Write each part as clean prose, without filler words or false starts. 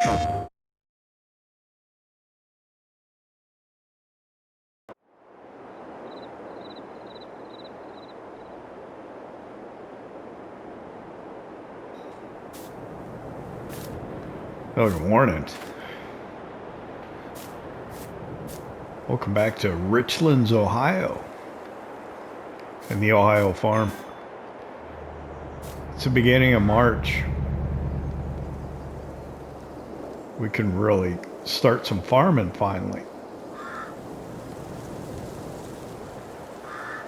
Oh, good morning. Welcome back to Richlands, Ohio, and the Ohio farm. It's the beginning of March. We can really start some farming finally.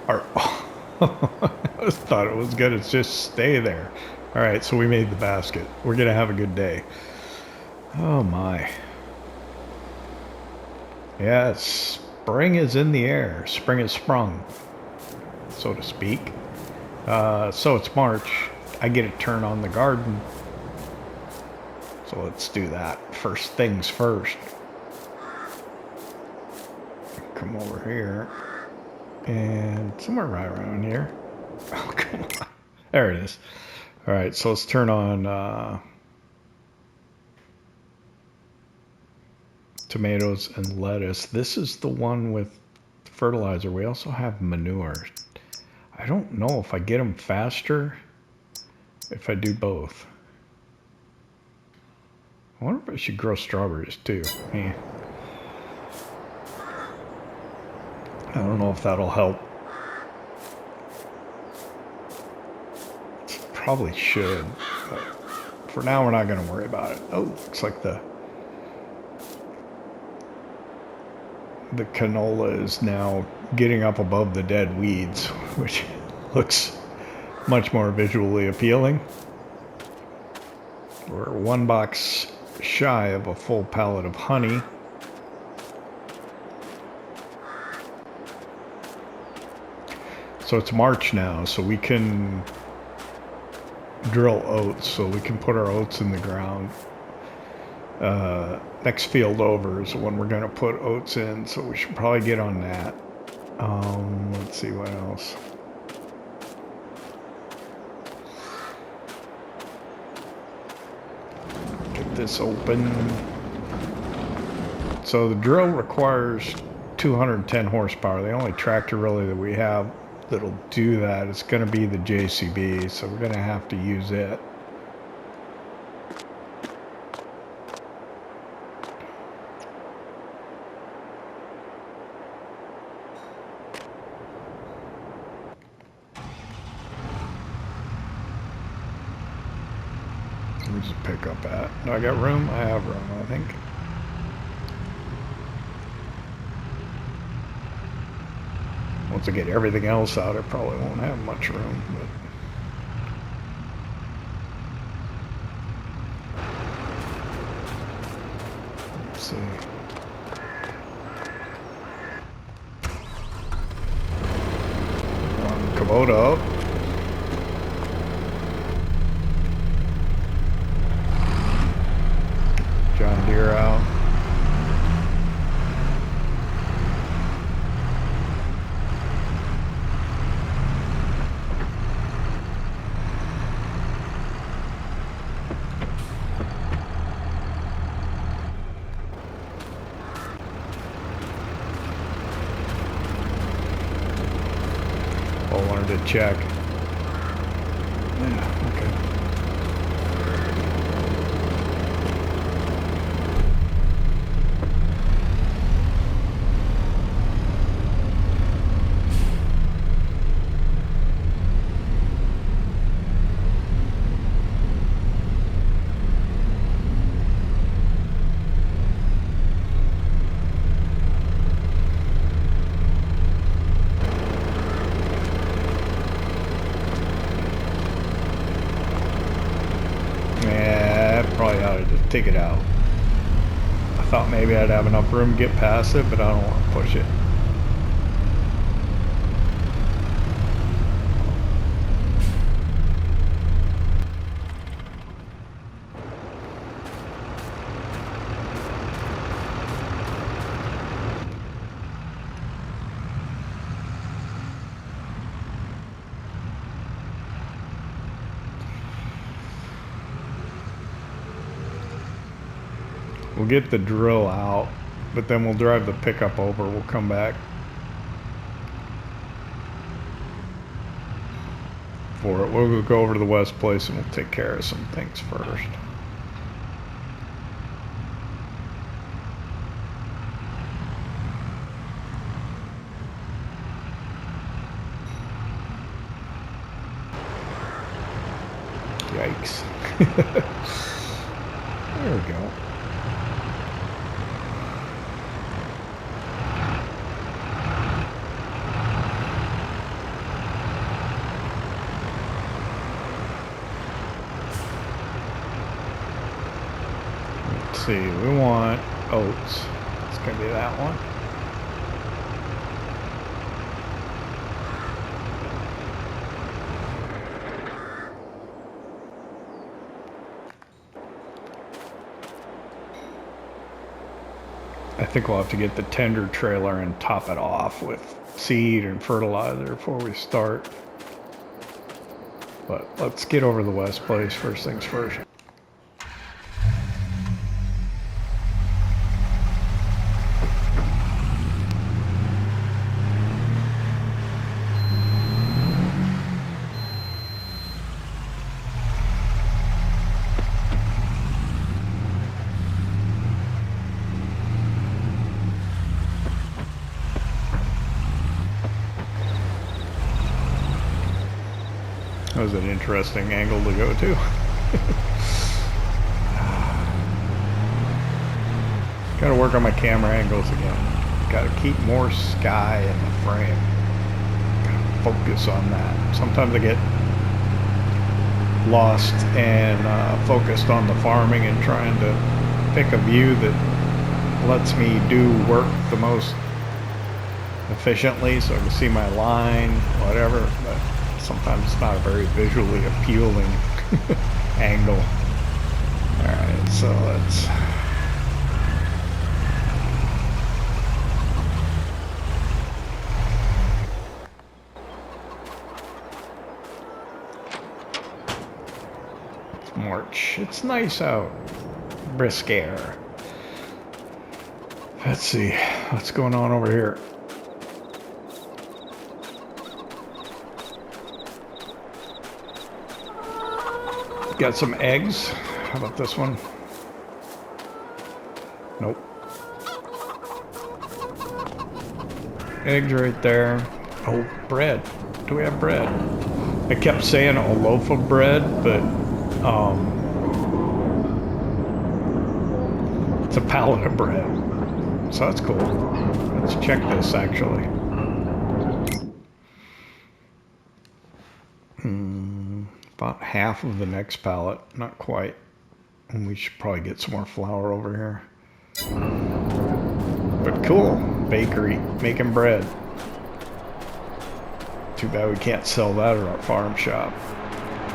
I thought it was gonna just stay there. All right, so we made the basket. We're gonna have a good day. Oh my. Yeah, spring is in the air. Spring has sprung, so to speak. So it's March. I get to turn on the garden. So let's do that. First things first. Come over here. And somewhere right around here. Oh, come on. There it is. All right, so let's turn on tomatoes and lettuce. This is the one with fertilizer. We also have manure. I don't know if I get them faster if I do both. I wonder if I should grow strawberries too. Yeah. I don't know if that'll help. Probably should, but for now we're not going to worry about it. Oh, looks like the canola is now getting up above the dead weeds, which looks much more visually appealing. We're one box shy of a full pallet of honey. So it's March now, so we can drill oats, so we can put our oats in the ground. Next field over is when we're going to put oats in, so we should probably get on that. Let's see what else. Get this open. So the drill requires 210 horsepower. The only tractor really that we have that'll do that is going to be the JCB, so we're going to have to use it. Let me just pick up at. Do I got room? I have room, I think. Once I get everything else out, I probably won't have much room, but let's see. One Kubota up. John Deere out. I wanted to check. Yeah, okay. Probably ought to just take it out. I thought maybe I'd have enough room to get past it, but I don't want to push it. We'll get the drill out, but then we'll drive the pickup over. We'll come back for it. We'll go over to the west place and we'll take care of some things first. Yikes. There we go. Let's see, we want oats. It's going to be that one. I think we'll have to get the tender trailer and top it off with seed and fertilizer before we start. But let's get over the west place first things first. That was an interesting angle to go to. Gotta work on my camera angles again. Gotta keep more sky in the frame. Gotta focus on that. Sometimes I get lost and focused on the farming and trying to pick a view that lets me do work the most efficiently so I can see my line, whatever. But sometimes it's not a very visually appealing angle. Alright, so let's March. It's nice out. Brisk air. Let's see what's going on over here. Got some eggs. How about this one? Nope. Eggs right there. Oh, bread. Do we have bread? I kept saying a loaf of bread, but it's a pallet of bread. So that's cool. Let's check this actually. About half of the next pallet, not quite. And we should probably get some more flour over here. But cool, bakery, making bread. Too bad we can't sell that at our farm shop.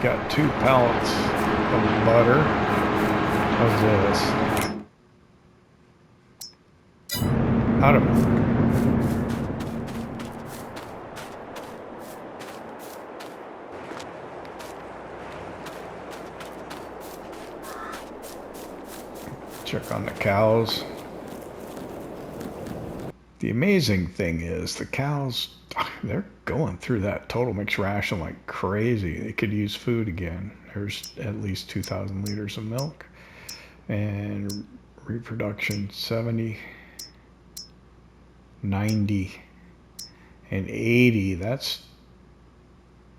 Got 2 pallets of butter. How's this? Out of milk. Check on the cows. The amazing thing is the cows, they're going through that total mixed ration like crazy. They could use food again. There's at least 2,000 liters of milk. And reproduction 70, 90, and 80. That's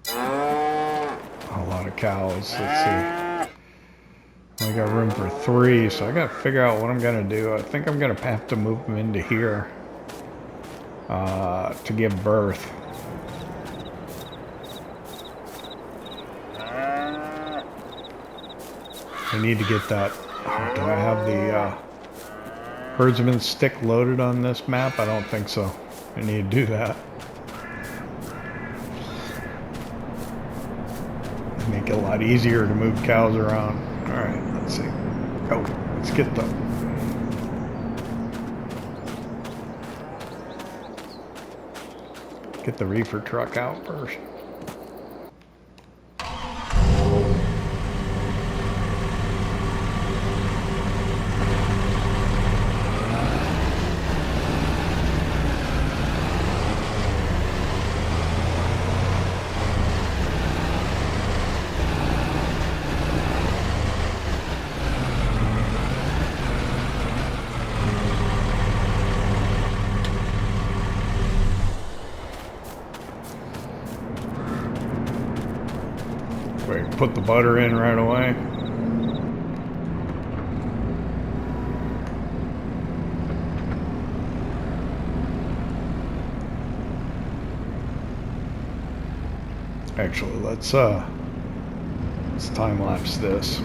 a lot of cows. Let's see. I got room for 3, so I got to figure out what I'm going to do. I think I'm going to have to move them into here to give birth. I need to get that. Do I have the herdsman stick loaded on this map? I don't think so. I need to do that. Make it a lot easier to move cows around. Alright, let's see. Go. Let's get them. Get the reefer truck out first. put the butter in right away. Actually, let's time lapse this.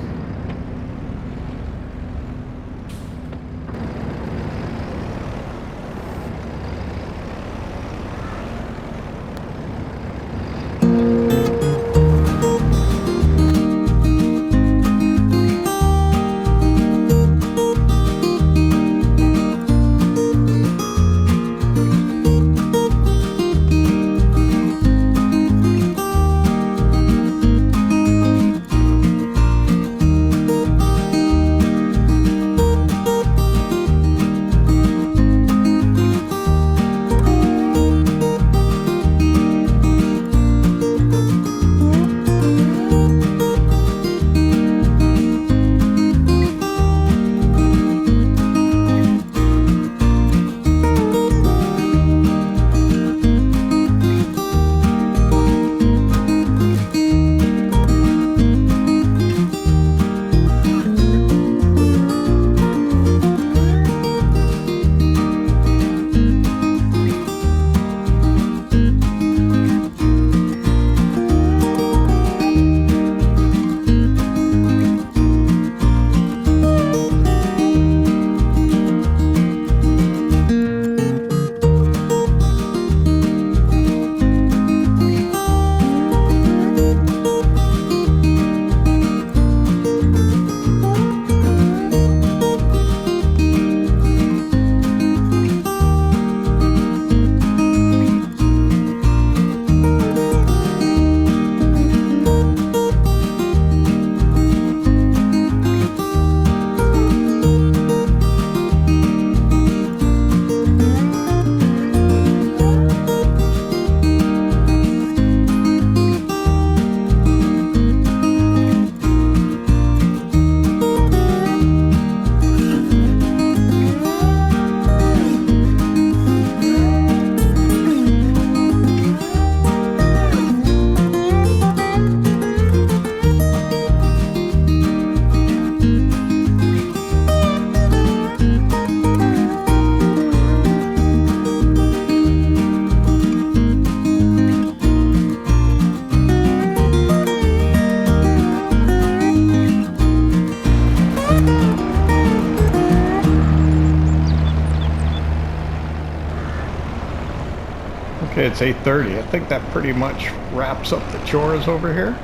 Okay, it's 8:30. I think that pretty much wraps up the chores over here.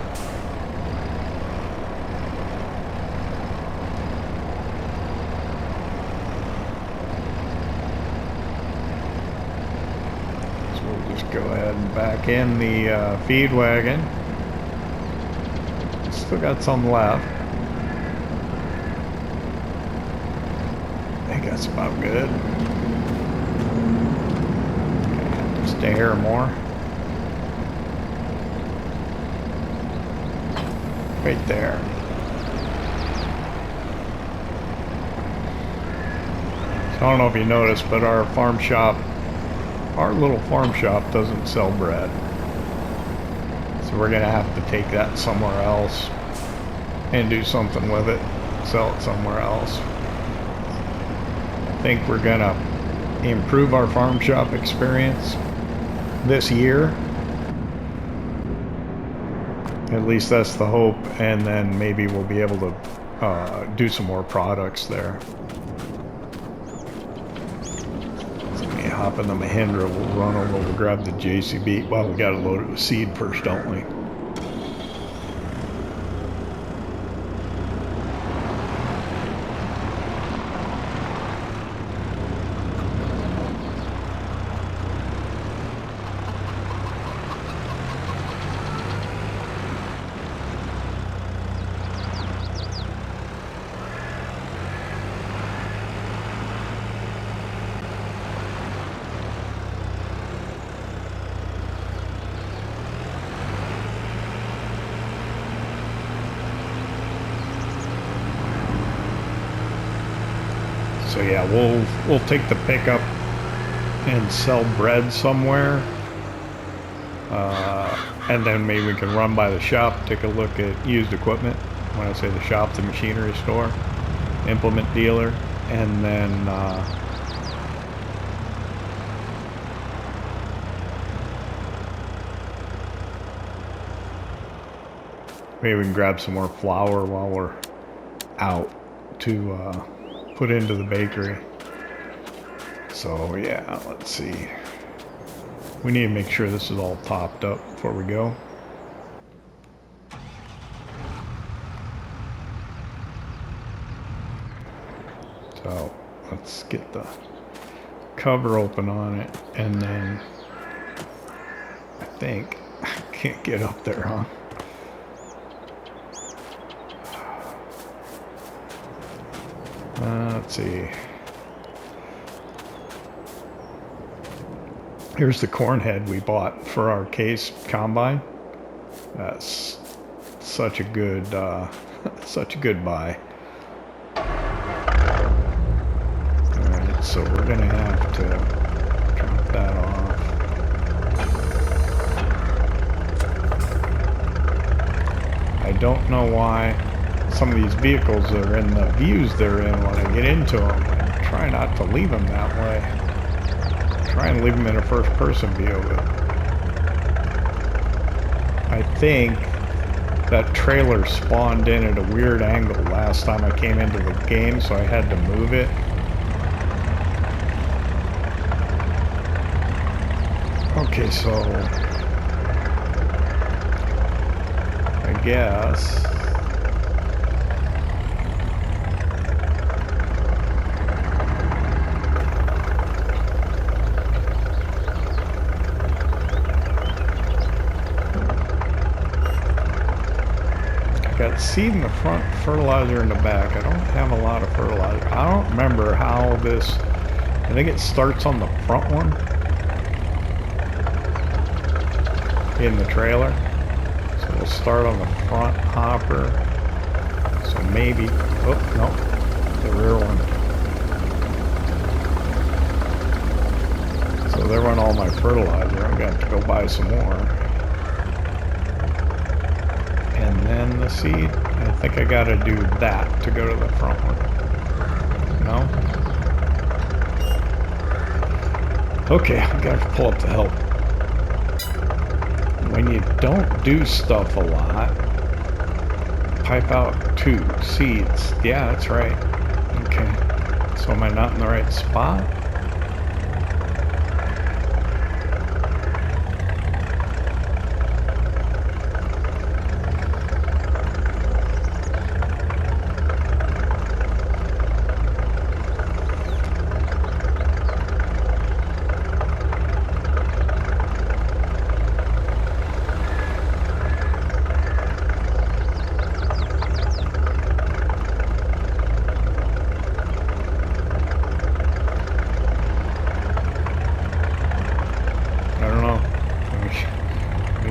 So we'll just go ahead and back in the feed wagon. Still got some left. I think that's about good. Just a hair more. Right there. So I don't know if you noticed, but our farm shop, our little farm shop doesn't sell bread. So we're gonna have to take that somewhere else and do something with it, sell it somewhere else. I think we're gonna improve our farm shop experience this year. At least that's the hope, and then maybe we'll be able to do some more products there. So let me hop in the Mahindra, we'll run over, we'll grab the JCB. Well, we gotta load it with seed first, don't we? So yeah, we'll take the pickup and sell bread somewhere. And then maybe we can run by the shop, take a look at used equipment. When I say the shop, the machinery store, implement dealer, and then maybe we can grab some more flour while we're out to put into the bakery. So yeah, let's see. We need to make sure this is all topped up before we go. So let's get the cover open on it, and then I think I can't get up there, huh? Let's see. Here's the corn head we bought for our case combine. That's such a good buy. Alright, so we're gonna have to drop that off. I don't know why some of these vehicles are in the views they're in when I get into them. I try not to leave them that way. Try and leave them in a first person view, but I think that trailer spawned in at a weird angle last time I came into the game, so I had to move it. Okay, so I guess got seed in the front, fertilizer in the back. I don't have a lot of fertilizer. I don't remember how this, I think it starts on the front one in the trailer. So we'll start on the front hopper. So maybe, oh no, the rear one. So there went all my fertilizer. I'm gonna have to go buy some more. And then the seed, I think I gotta do that to go to the front one. No? Okay, I gotta pull up the help. When you don't do stuff a lot, pipe out 2 seeds. Yeah, that's right. Okay. So am I not in the right spot?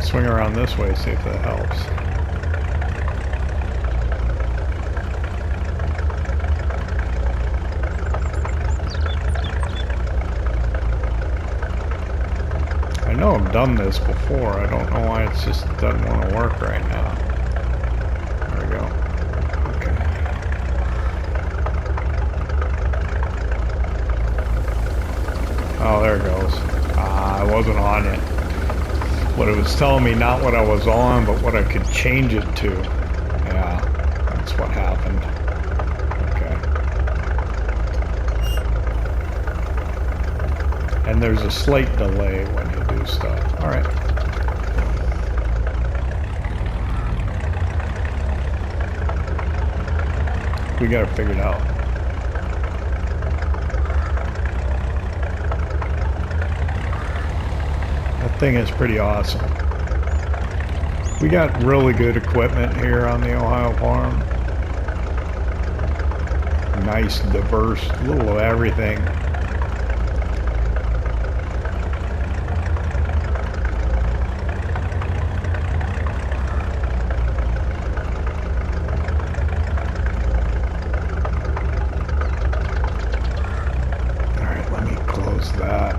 Swing around this way, see if that helps. I know I've done this before. I don't know why it just doesn't want to work right now. There we go. Okay. Oh, there it goes. I wasn't on it. What it was telling me, not what I was on, but what I could change it to. Yeah, that's what happened. Okay. And there's a slight delay when you do stuff. All right. We got it figured out. Thing is pretty awesome. We got really good equipment here on the Ohio farm. Nice, diverse, little of everything. All right, let me close that.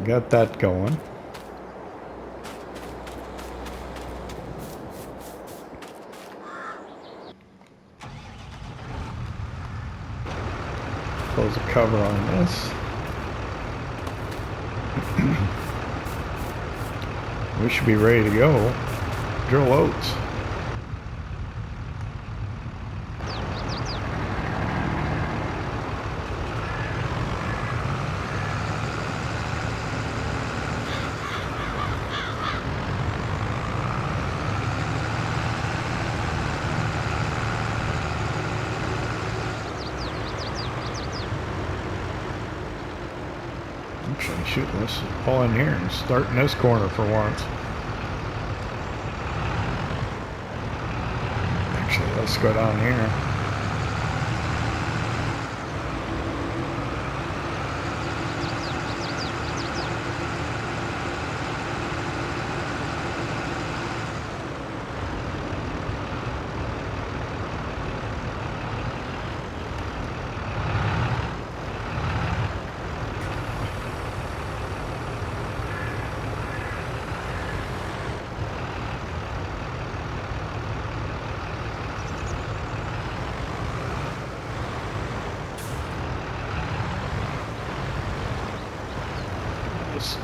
So got that going. Close the cover on this. We should be ready to go. Drill oats. Actually, shoot, let's pull in here and start in this corner for once. Actually, let's go down here.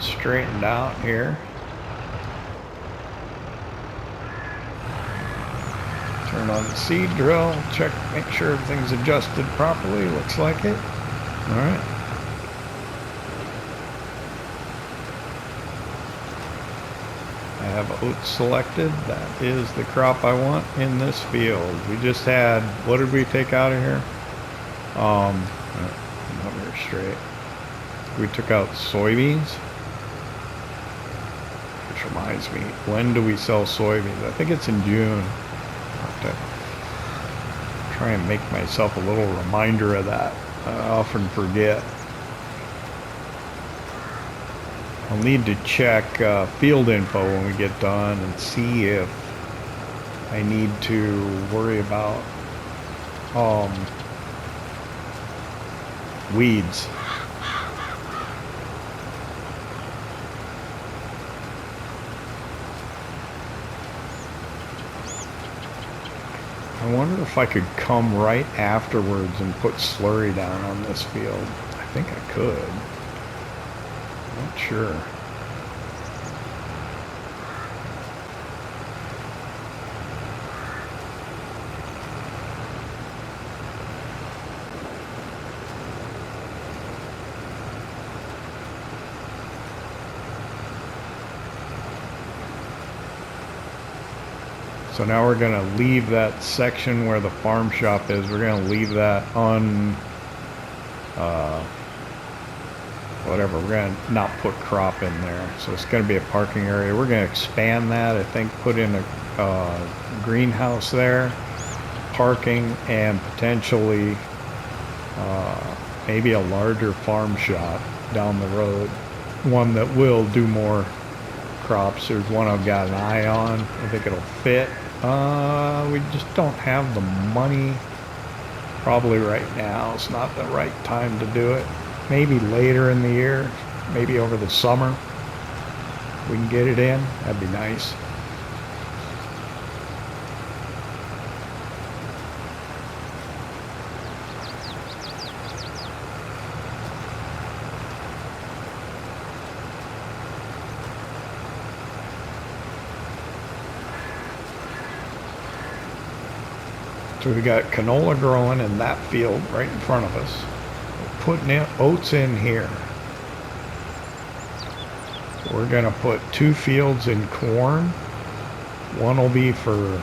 Straightened out here. Turn on the seed drill, check, make sure everything's adjusted properly. Looks like it. All right. I have oats selected. That is the crop I want in this field. We just had, what did we take out of here? Not very straight. We took out soybeans. Reminds me, when do we sell soybeans? I think it's in June. I'll have to try and make myself a little reminder of that. I often forget. I'll need to check field info when we get done and see if I need to worry about weeds. I wonder if I could come right afterwards and put slurry down on this field. I think I could. Not sure. So now we're going to leave that section where the farm shop is. We're going to leave that whatever. We're going to not put crop in there. So it's going to be a parking area. We're going to expand that. I think put in a greenhouse there, parking, and potentially maybe a larger farm shop down the road. One that will do more crops. There's one I've got an eye on. I think it'll fit. We just don't have the money probably right now. It's not the right time to do it. Maybe later in the year, maybe over the summer we can get it in. That'd be nice. So we got canola growing in that field right in front of us. We're putting in oats in here. So we're going to put 2 fields in corn. One will be for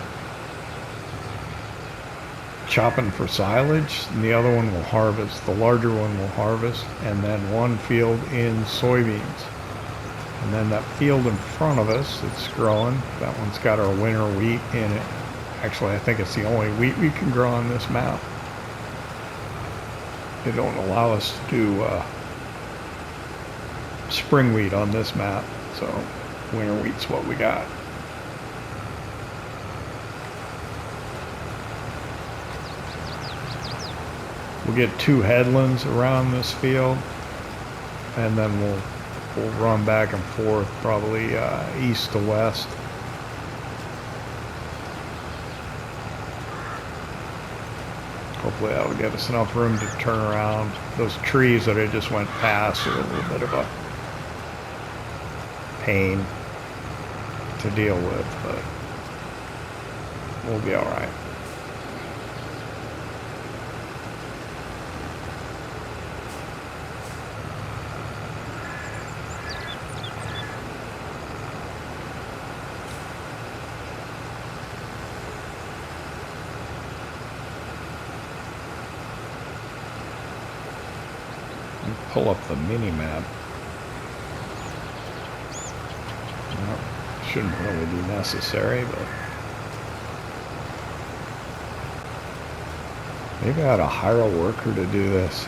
chopping for silage, and the other one will harvest. The larger one will harvest, and then 1 field in soybeans. And then that field in front of us, it's growing. That one's got our winter wheat in it. Actually, I think it's the only wheat we can grow on this map. They don't allow us to do spring wheat on this map, so winter wheat's what we got. We'll get 2 headlands around this field, and then we'll We'll run back and forth, probably east to west. Hopefully that'll give us enough room to turn around. Those trees that I just went past are a little bit of a pain to deal with, but we'll be all right. Pull up the mini map. Well, shouldn't really be necessary, but maybe I ought to hire a worker to do this.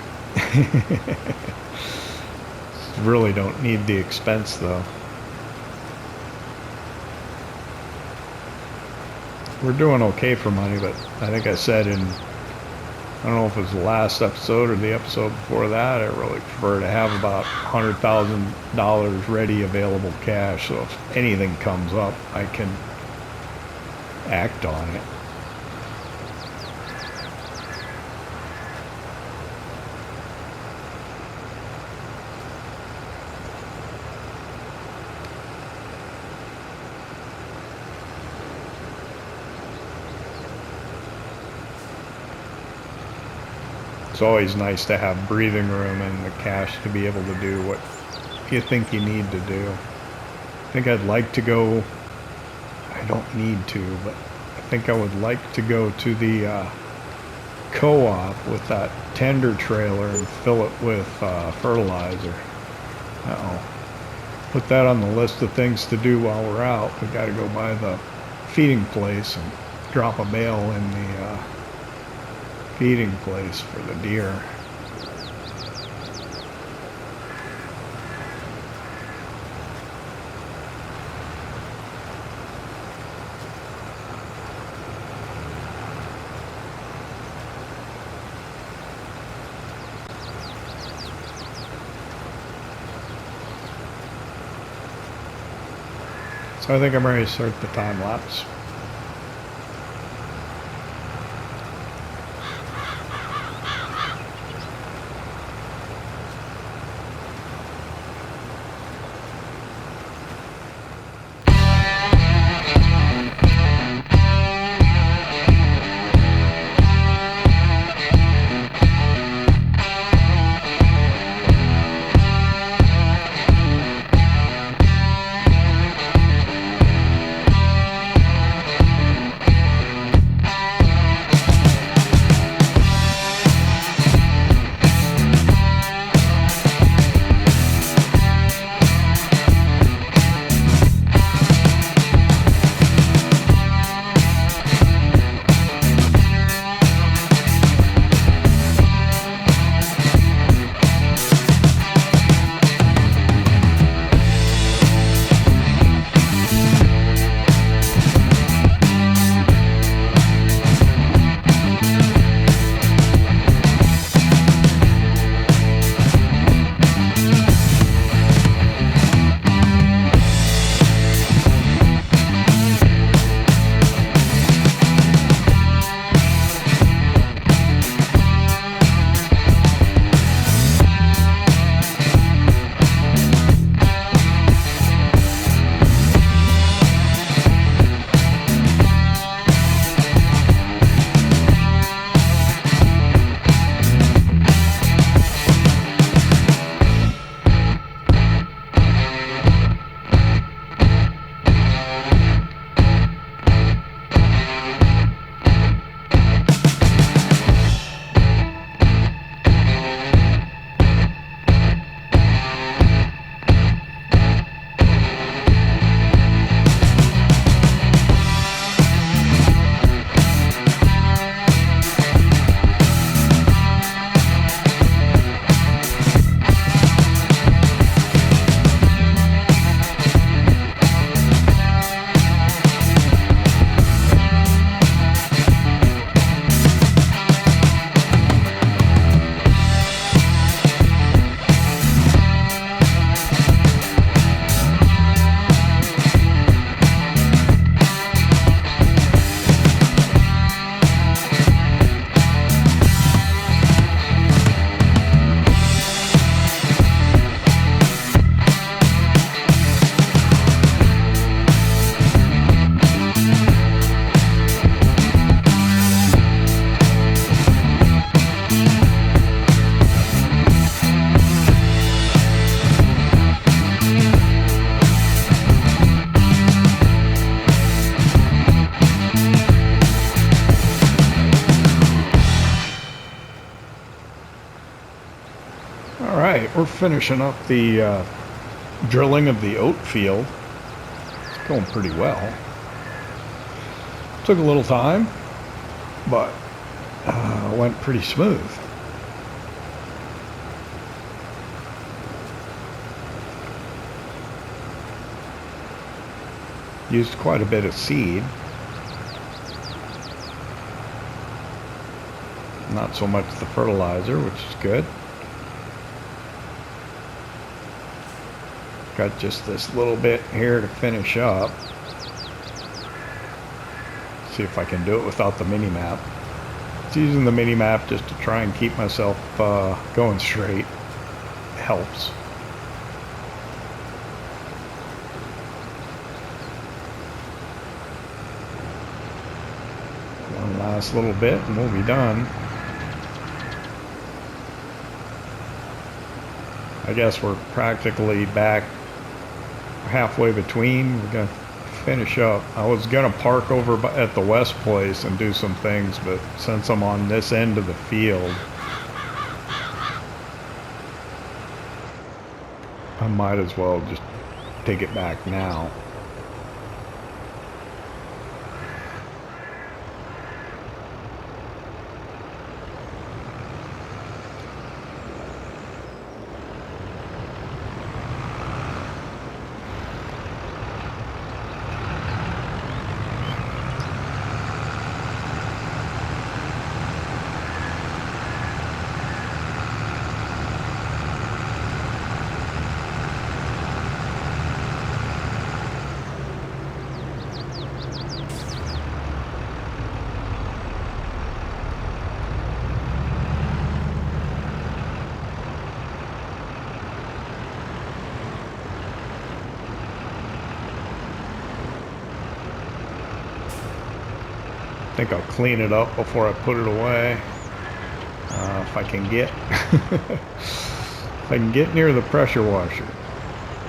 Really don't need the expense though. We're doing okay for money, but I think I said in, I don't know if it was the last episode or the episode before that, I really prefer to have about $100,000 ready available cash, so if anything comes up, I can act on it. It's always nice to have breathing room and the cash to be able to do what you think you need to do. I think I'd like to go, I don't need to, but I think I would like to go to the co-op with that tender trailer and fill it with fertilizer. Put that on the list of things to do while we're out. We got to go by the feeding place and drop a bale in the feeding place for the deer. So I think I'm ready to start the time lapse. we're finishing up the drilling of the oat field. It's going pretty well. Took a little time, but went pretty smooth. Used quite a bit of seed. Not so much the fertilizer, which is good. Got just this little bit here to finish up. See if I can do it without the mini map. It's using the mini map just to try and keep myself going straight. Helps. One last little bit and we'll be done. I guess we're practically back halfway between. We're gonna finish up. I was gonna park over at the west place and do some things, but since I'm on this end of the field, I might as well just take it back now. I think I'll clean it up before I put it away. If I can get if I can get near the pressure washer.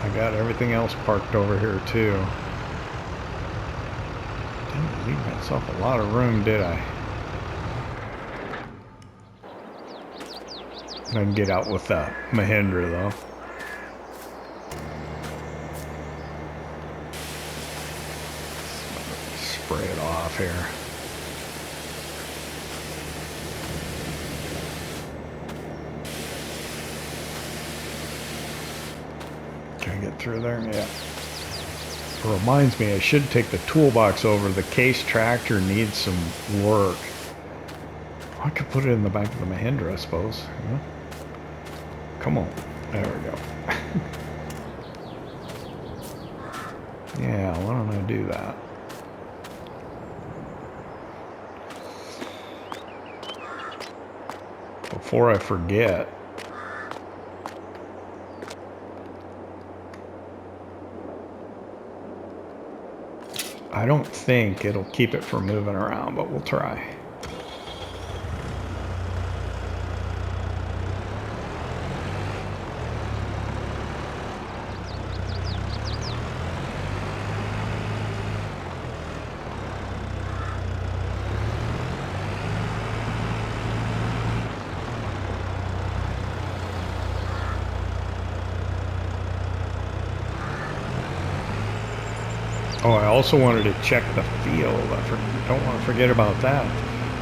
I got everything else parked over here too. Didn't leave myself a lot of room, did I? I can get out with that Mahindra though. Spray it off here. Can I get through there? Yeah. It reminds me, I should take the toolbox over. The case tractor needs some work. I could put it in the back of the Mahindra, I suppose. Yeah. Come on. There we go. Yeah, why don't I do that? Before I forget, I don't think it'll keep it from moving around, but we'll try. Oh, I also wanted to check the field. I don't want to forget about that.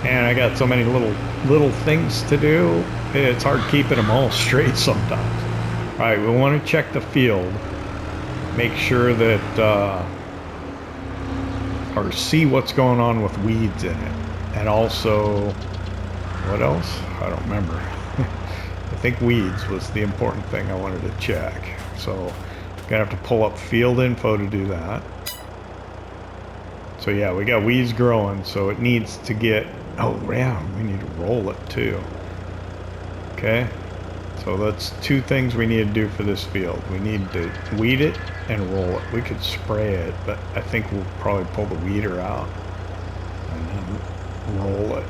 And I got so many little things to do. It's hard keeping them all straight sometimes. All right, we want to check the field. Make sure that, or see what's going on with weeds in it. And also, what else? I don't remember. I think weeds was the important thing I wanted to check. So, gonna have to pull up field info to do that. So yeah, we got weeds growing, so it needs to get, oh yeah, we need to roll it too. Okay, so that's two things we need to do for this field. We need to weed it and roll it. We could spray it, but I think we'll probably pull the weeder out and then roll it.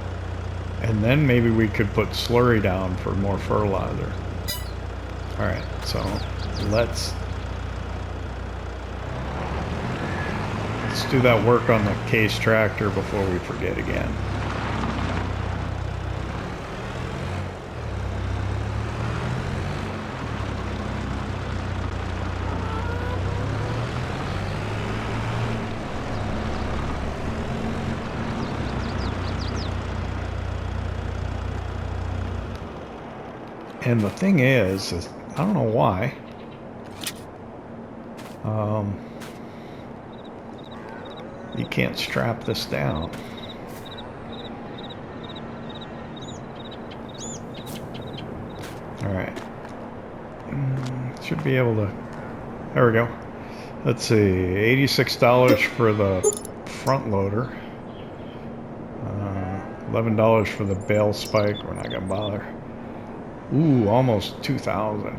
And then maybe we could put slurry down for more fertilizer. All right, so let's do that work on the case tractor before we forget again. And the thing is I don't know why. You can't strap this down. Alright. Should be able to... There we go. Let's see. $86 for the front loader. $11 for the bale spike. We're not going to bother. Ooh, almost $2,000.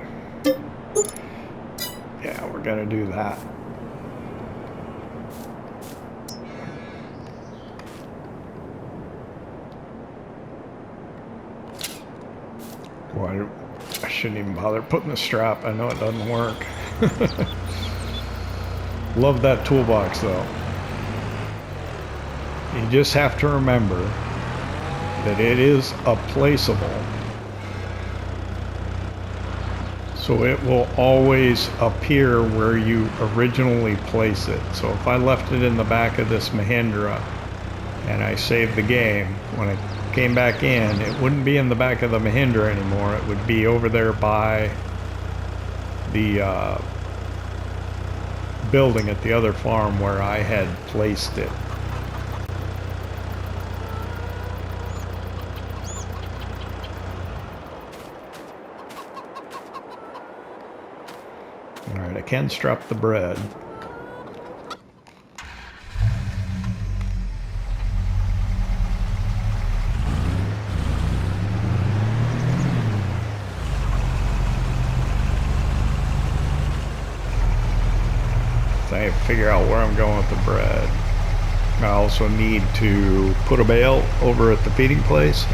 Yeah, we're going to do that. Boy, I shouldn't even bother putting the strap. I know it doesn't work. Love that toolbox though. You just have to remember that it is a placeable. So it will always appear where you originally place it. So if I left it in the back of this Mahindra and I saved the game, when I came back in, it wouldn't be in the back of the Mahindra anymore. It would be over there by the building at the other farm where I had placed it. Alright, I can strap the bread. I figure out where I'm going with the bread. I also need to put a bale over at the feeding place.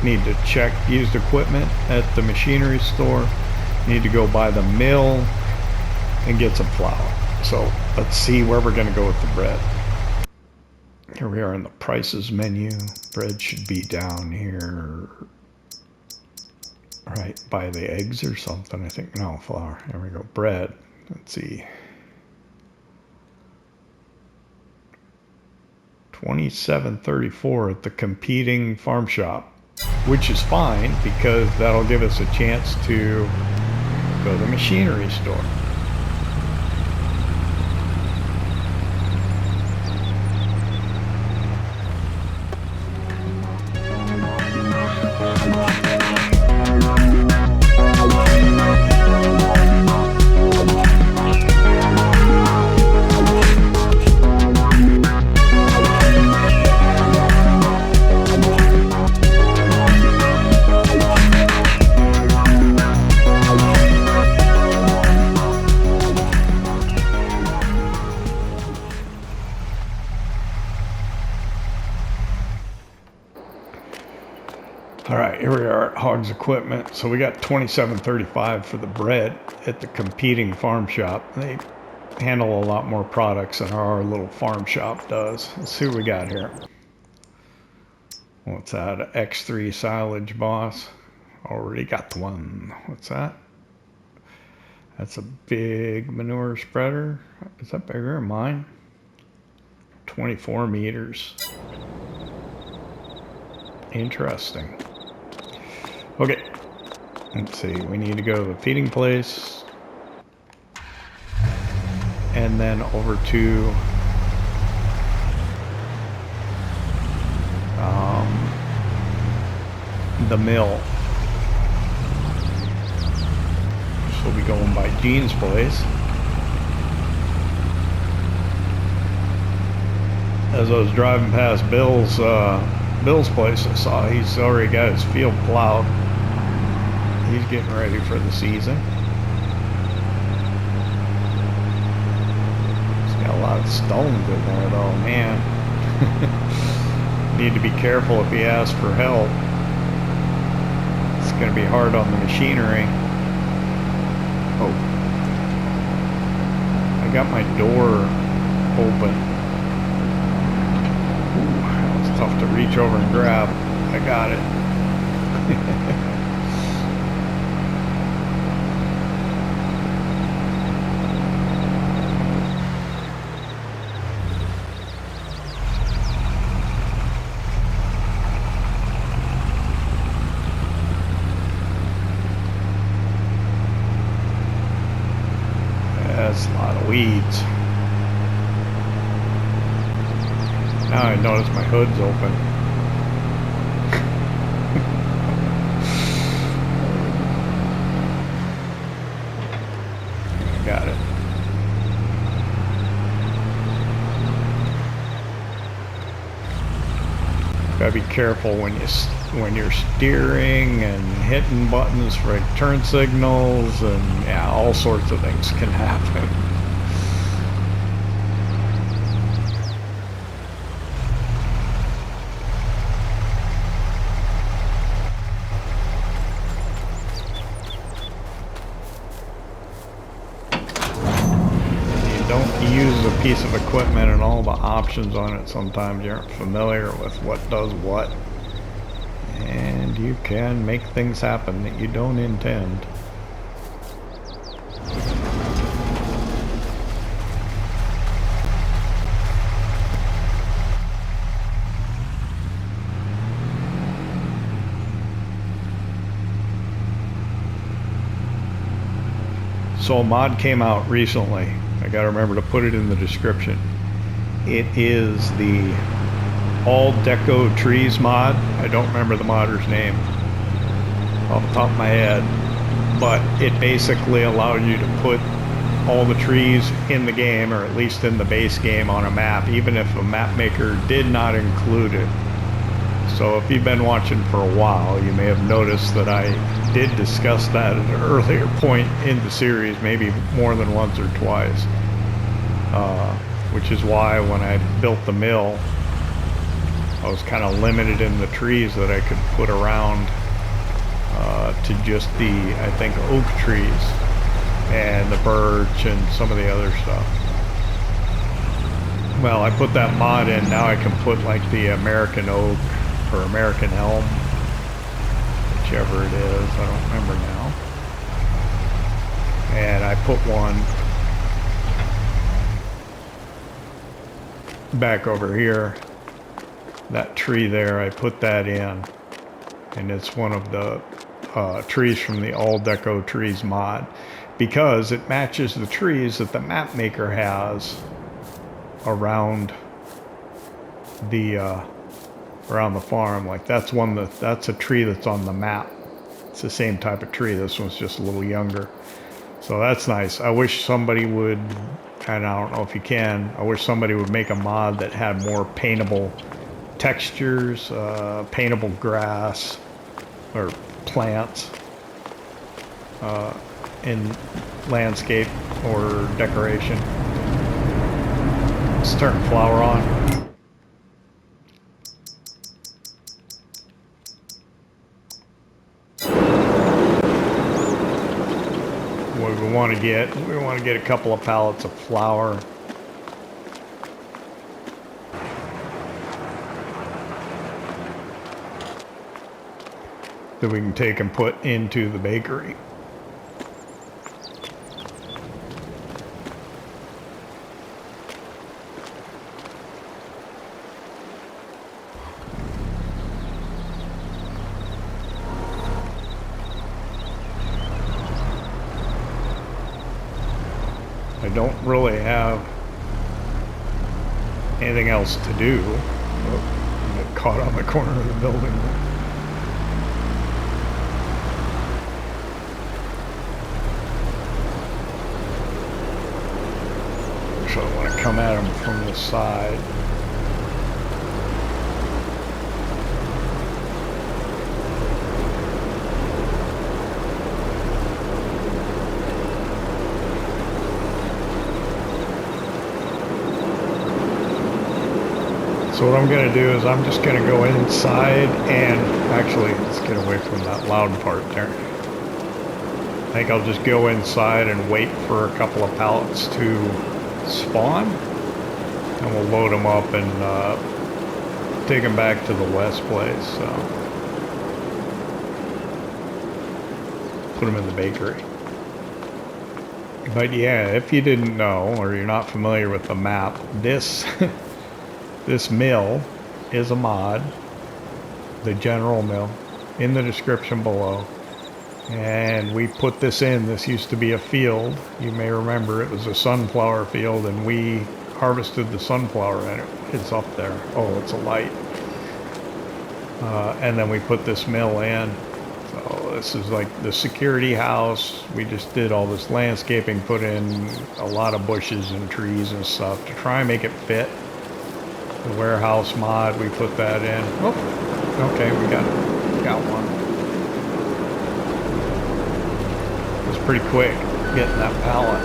Need to check used equipment at the machinery store. Need to go by the mill and get some flour. So let's see where we're going to go with the bread. Here we are in the prices menu. Bread should be down here, right by the eggs or something. I think, no, flour. There we go. Bread. Let's see. $27.34 at the competing farm shop, which is fine because that'll give us a chance to go to the machinery store. Alright, here we are at Hogs Equipment. So we got $27.35 for the bread at the competing farm shop. They handle a lot more products than our little farm shop does. Let's see what we got here. What's that? An X3 silage boss. Already got the one. What's that? That's a big manure spreader. Is that bigger than mine? 24 meters. Interesting. Okay, let's see, we need to go to the feeding place and then over to the mill. So we'll be going by Gene's place. As I was driving past Bill's place, I saw he's already got his field plowed. He's getting ready for the season. He's got a lot of stones in there though, man. Need to be careful if he asks for help. It's going to be hard on the machinery. Oh. I got my door open. Ooh, that was tough to reach over and grab. I got it. weeds. Now I notice my hood's open. Got it. Gotta be careful when you're steering and hitting buttons for turn signals, and yeah, all sorts of things can happen. Use a piece of equipment and all the options on it, sometimes you aren't familiar with what does what, and you can make things happen that you don't intend. So a mod came out recently. I gotta remember to put it in the description. It is the All Deco Trees mod. I don't remember the modder's name off the top of my head, but it basically allowed you to put all the trees in the game, or at least in the base game, on a map, even if a map maker did not include it. So if you've been watching for a while, you may have noticed that I did discuss that at an earlier point in the series, maybe more than once or twice. Which is why when I built the mill, I was kind of limited in the trees that I could put around to just the, I think, oak trees and the birch and some of the other stuff. Well, I put that mod in, now I can put like the American oak or American elm, whichever it is, I don't remember now. And I put one back over here, that tree there, I put that in, and it's one of the trees from the All Deco Trees mod, because it matches the trees that the map maker has around the farm. Like that's a tree that's on the map. It's the same type of tree. This one's just a little younger, so that's nice. I wish somebody would, and I don't know if you can, I wish somebody would make a mod that had more paintable textures, paintable grass or plants in landscape or decoration. Let's turn flower on. What we want to get a couple of pallets of flour. That we can take and put into the bakery. I don't really have anything else to do. Oh, I got caught on the corner of the building. So I want to come at them from the side. So what I'm going to do is I'm just going to go inside and actually, let's get away from that loud part there. I think I'll just go inside and wait for a couple of pallets to spawn, and we'll load them up and take them back to the west place. So put them in the bakery. But yeah, if you didn't know, or you're not familiar with the map, this this mill is a mod, the general mill, in the description below. And we put this in. This used to be a field. You may remember it was a sunflower field, and we harvested the sunflower in it. It's up there. Oh, it's a light. And then we put this mill in. So this is like the security house. We just did all this landscaping, put in a lot of bushes and trees and stuff to try and make it fit. The warehouse mod, we put that in. Oh, okay, we got one. It was pretty quick getting that pallet.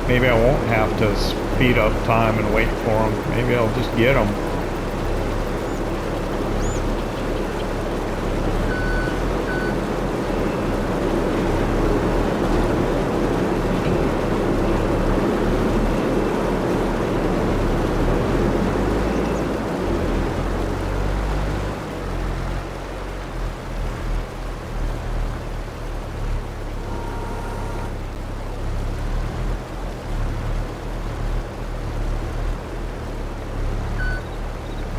Maybe I won't have to speed up time and wait for them. Maybe I'll just get them.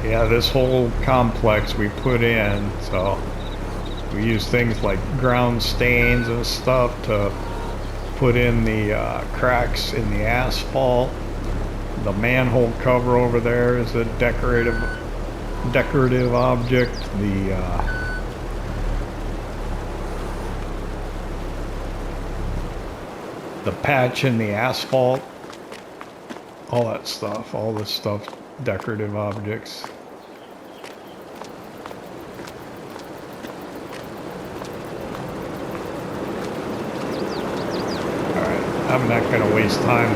Yeah, this whole complex we put in, so we use things like ground stains and stuff to put in the cracks in the asphalt. The manhole cover over there is a decorative object. The patch in the asphalt, all that stuff, all this stuff, decorative objects. I'm not going to waste time.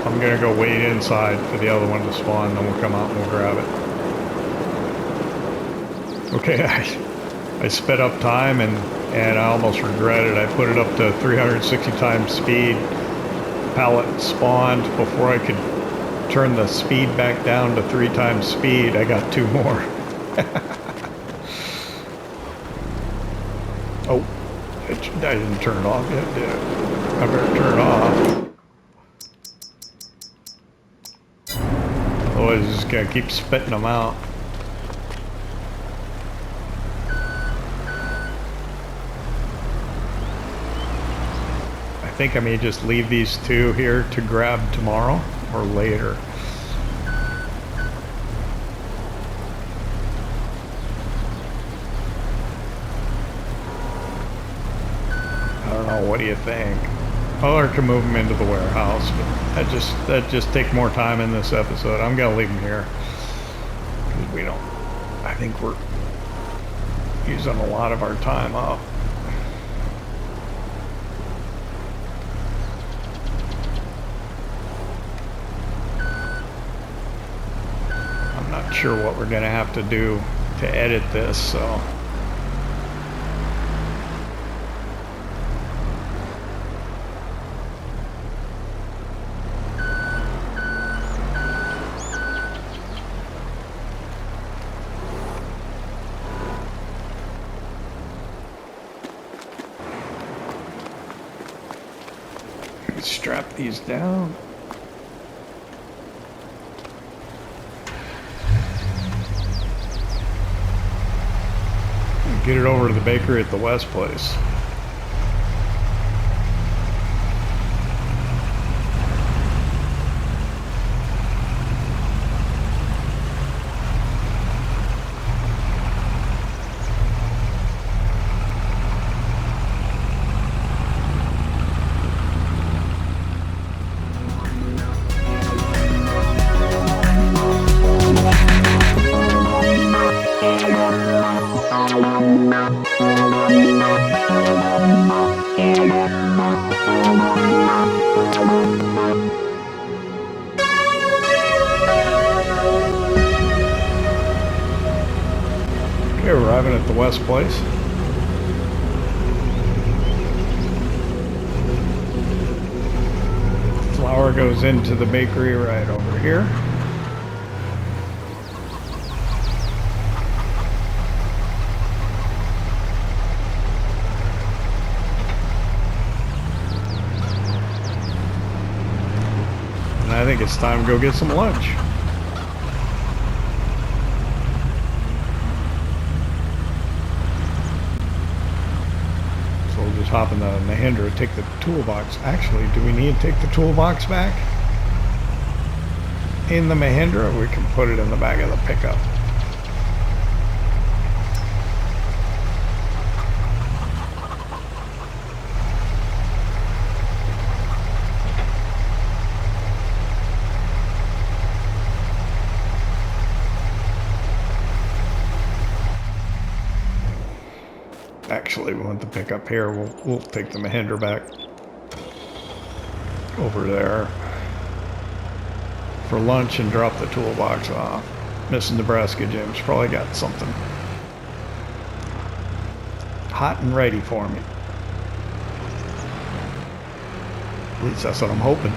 I'm going to go wait inside for the other one to spawn, then we'll come out and we'll grab it. Okay, I sped up time and I almost regret it. I put it up to 360 times speed. Pallet spawned before I could turn the speed back down to 3 times speed. I got 2 more. Oh. I didn't turn it off yet, did I? I better turn it off. Otherwise, it's just gonna keep spitting them out. I think I may just leave these 2 here to grab tomorrow or later. What do you think? Or can move them into the warehouse, but that just take more time in this episode. I'm gonna leave them here because we don't. I think we're using a lot of our time up. I'm not sure what we're gonna have to do to edit this, so. Strap these down. And get it over to the bakery at the West place. Arriving at the West place. Flour goes into the bakery right over here. And I think it's time to go get some lunch. just hop in the Mahindra, take the toolbox. Actually, do we need to take the toolbox back in the Mahindra? We can put it in the back of the pickup. Actually, we want the pickup here. We'll take the Mahindra back over there for lunch and drop the toolbox off. Missing Nebraska Jim's probably got something hot and ready for me. At least that's what I'm hoping.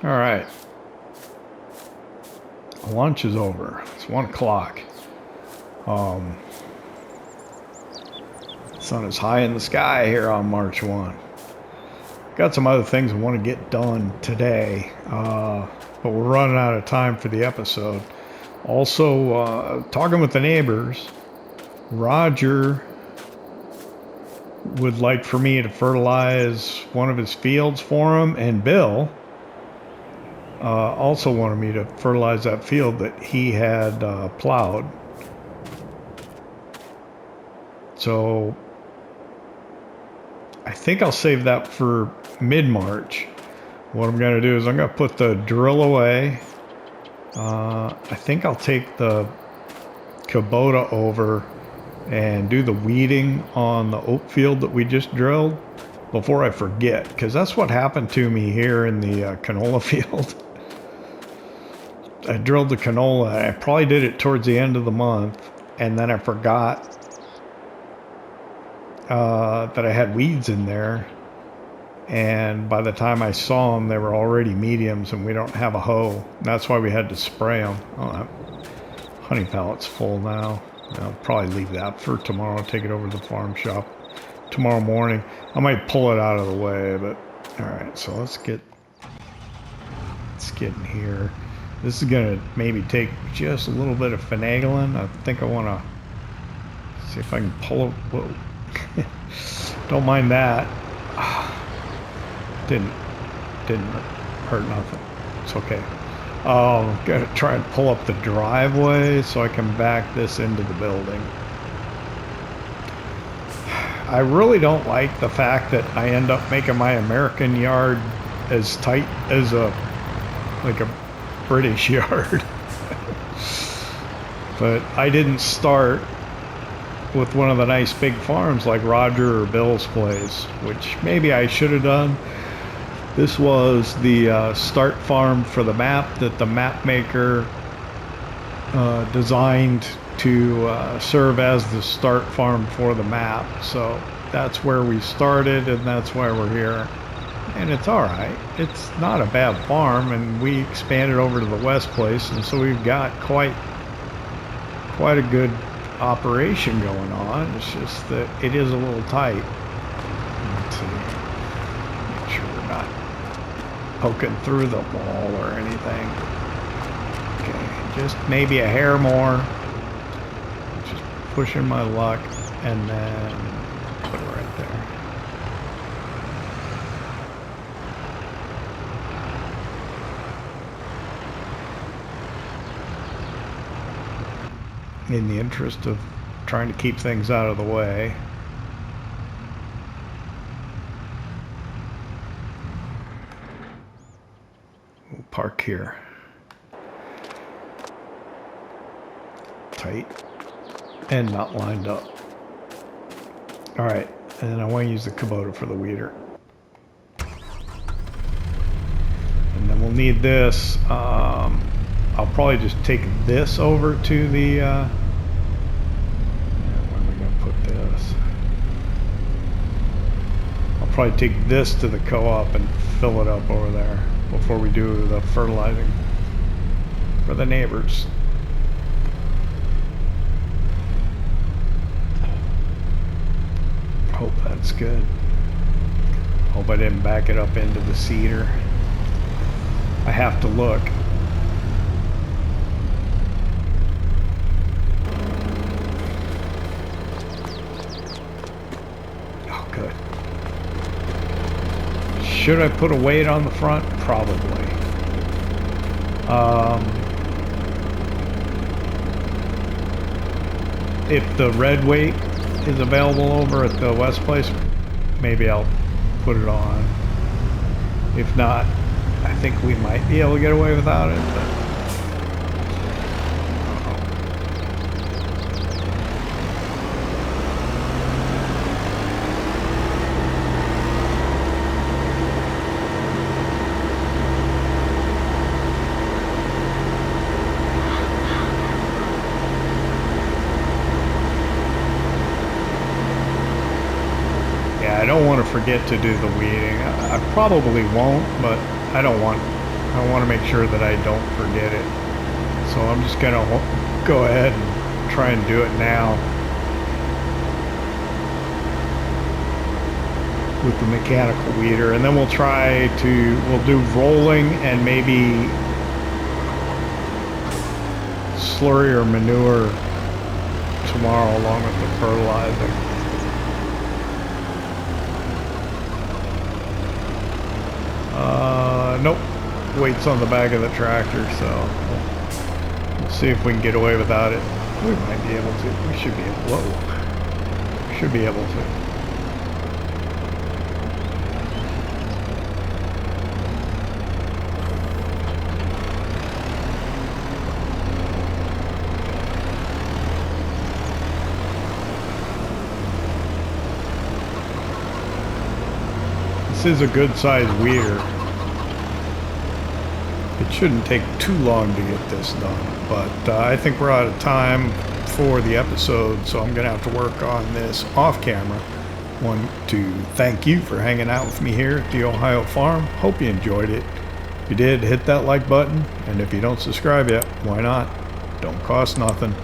All right, lunch is over. It's 1 o'clock. Sun is high in the sky here on March 1. Got some other things I want to get done today, but we're running out of time for the episode. Also, talking with the neighbors, Roger would like for me to fertilize one of his fields for him, and Bill also wanted me to fertilize that field that he had plowed. So I think I'll save that for mid-March. What I'm going to do is I'm going to put the drill away. I think I'll take the Kubota over and do the weeding on the oat field that we just drilled before I forget, because that's what happened to me here in the canola field. I drilled the canola. I probably did it towards the end of the month, and then I forgot that I had weeds in there, and by the time I saw them, they were already mediums, and we don't have a hoe. That's why we had to spray them. Oh, that honey pallet's full now. I'll probably leave that for tomorrow. Take it over to the farm shop tomorrow morning. I might pull it out of the way, but all right. So let's get in here. This is gonna maybe take just a little bit of finagling. I think I want to see if I can pull it. Whoa. Don't mind that. Didn't hurt nothing. It's okay. Gotta try and pull up the driveway so I can back this into the building. I really don't like the fact that I end up making my American yard as tight as a British yard. But I didn't start with one of the nice big farms like Roger or Bill's place, which maybe I should have done. This was the start farm for the map that the map maker designed to serve as the start farm for the map. So that's where we started, and that's why we're here. And it's all right. It's not a bad farm, and we expanded over to the west place, and so we've got quite a good operation going on. It's just that it is a little tight. Let's see. Make sure we're not poking through the wall or anything. Okay, just maybe a hair more. Just pushing my luck, and then put it right there. In the interest of trying to keep things out of the way. look here. Tight and not lined up. All right, and then I want to use the Kubota for the weeder. And then we'll need this. I'll probably just take this over to the, where am I going to put this? I'll probably take this to the co-op and fill it up over there before we do the fertilizing for the neighbors. Hope that's good. Hope I didn't back it up into the cedar. I have to look. Oh, good. Should I put a weight on the front? Probably. If the red weight is available over at the West Place, maybe I'll put it on. If not, I think we might be able to get away without it, but I don't want to forget to do the weeding. I probably won't, but I want to make sure that I don't forget it. So I'm just going to go ahead and try and do it now with the mechanical weeder, and then we'll do rolling and maybe slurry or manure tomorrow along with the fertilizing. Nope, weight's on the back of the tractor, so we'll see if we can get away without it. We might be able to. We should be able. Whoa, should be able to. This is a good sized weeder. It shouldn't take too long to get this done, but I think we're out of time for the episode, so I'm going to have to work on this off camera. Want to thank you for hanging out with me here at the Ohio Farm. Hope you enjoyed it. If you did, hit that like button, and if you don't subscribe yet, why not? Don't cost nothing.